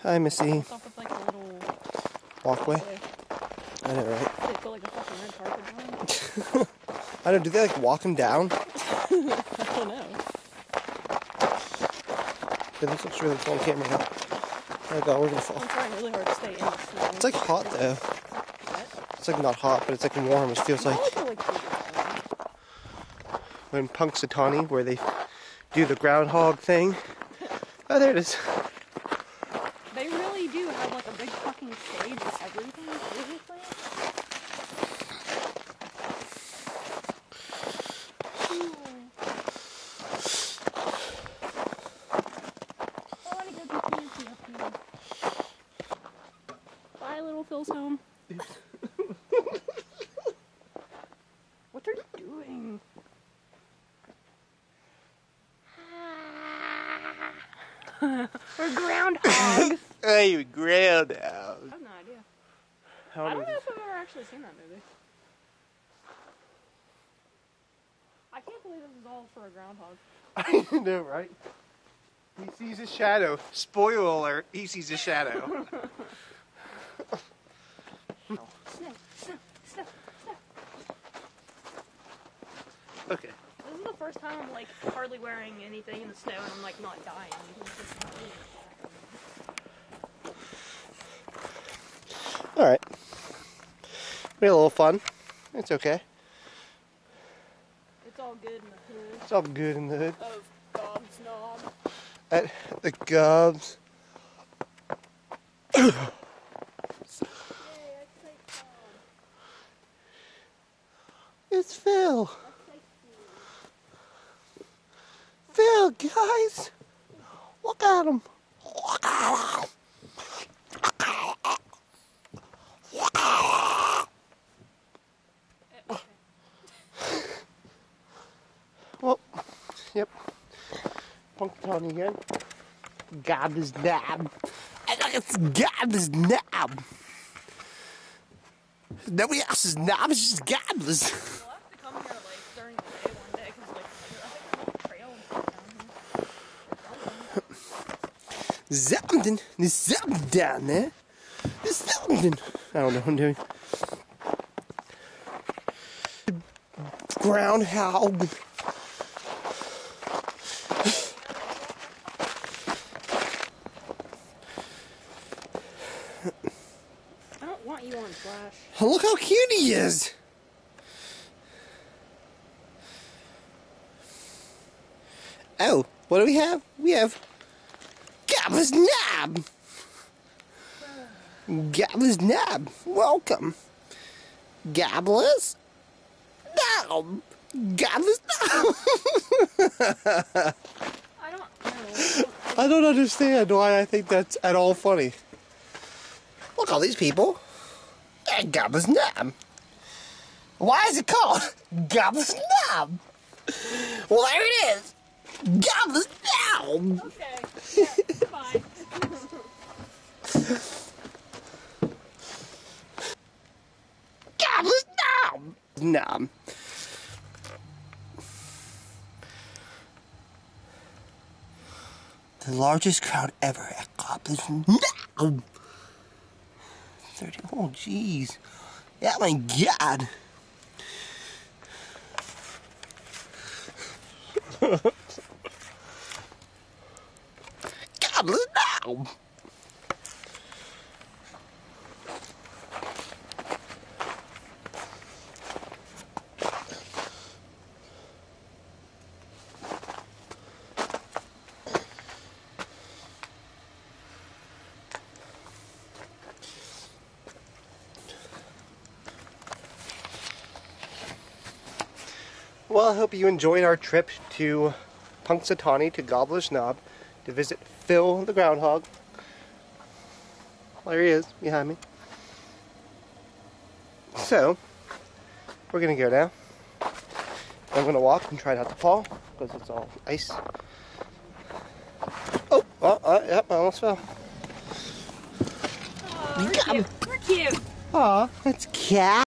Hi, Missy. It's off with like a little Walkway. I know, right? They put like a fucking red carpet down. I don't. Do they like walk him down? I don't know. This looks really cool on camera now. Oh god, we're gonna fall. I'm trying really hard to stay in the snow. It's like hot though. What? It's like not hot, but it's like warm. It feels like we're in Punxsutawney, where they do the groundhog thing. Oh, there it is. They really do have like a big fucking stage with everything. Seriously? I want to go do fancy up here. Bye, little Phil's home. What are you doing? We're groundhogs. Hey, groundhog. I have no idea. I don't know if I've ever actually seen that movie. I can't believe this is all for a groundhog. I know, right? He sees a shadow. Spoiler alert, he sees a shadow. Snow, snow, snow, snow. Okay. This is the first time I'm like hardly wearing anything in the snow and I'm like not dying. Alright. We had a little fun. It's okay. It's all good in the hood. It's all good in the hood. Of Gob's Knob. At the Gobs. It's Phil. Phil, guys. Look at him. Look at him. Well, yep. Punxsutawney again. Gobblers knob. It's Gobblers knob. Nobody else's knob, it's just Gobblers. We'll have to come here like during the day one day because like I think there's a trail and stuff down here. There's something down there. There's something. I don't know what I'm doing. Groundhog. I don't want you on Flash. Look how cute he is. Oh, what do we have? We have Gobbler's Knob. Gobbler's Knob. Welcome. Gobblers Knob. Gobbler's Knob. I don't know. I don't understand why I think that's at all funny. Look, all these people. And Gobbler's Knob. Why is it called Gobbler's Knob? Well, there it is. Gobbler's Knob. Okay. Yeah, bye. Gobbler's Knob. Knob. The largest crowd ever at Gobbler's Knob. 30. Oh, jeez. Yeah, my God. Gobbler's Knob. Well, I hope you enjoyed our trip to Punxsutawney to Gobbler's Knob to visit Phil the Groundhog. There he is, behind me. So, we're going to go now. I'm going to walk and try not to fall because it's all ice. Oh, yep, I almost fell. We're cute. We're cute. Aw, that's cat.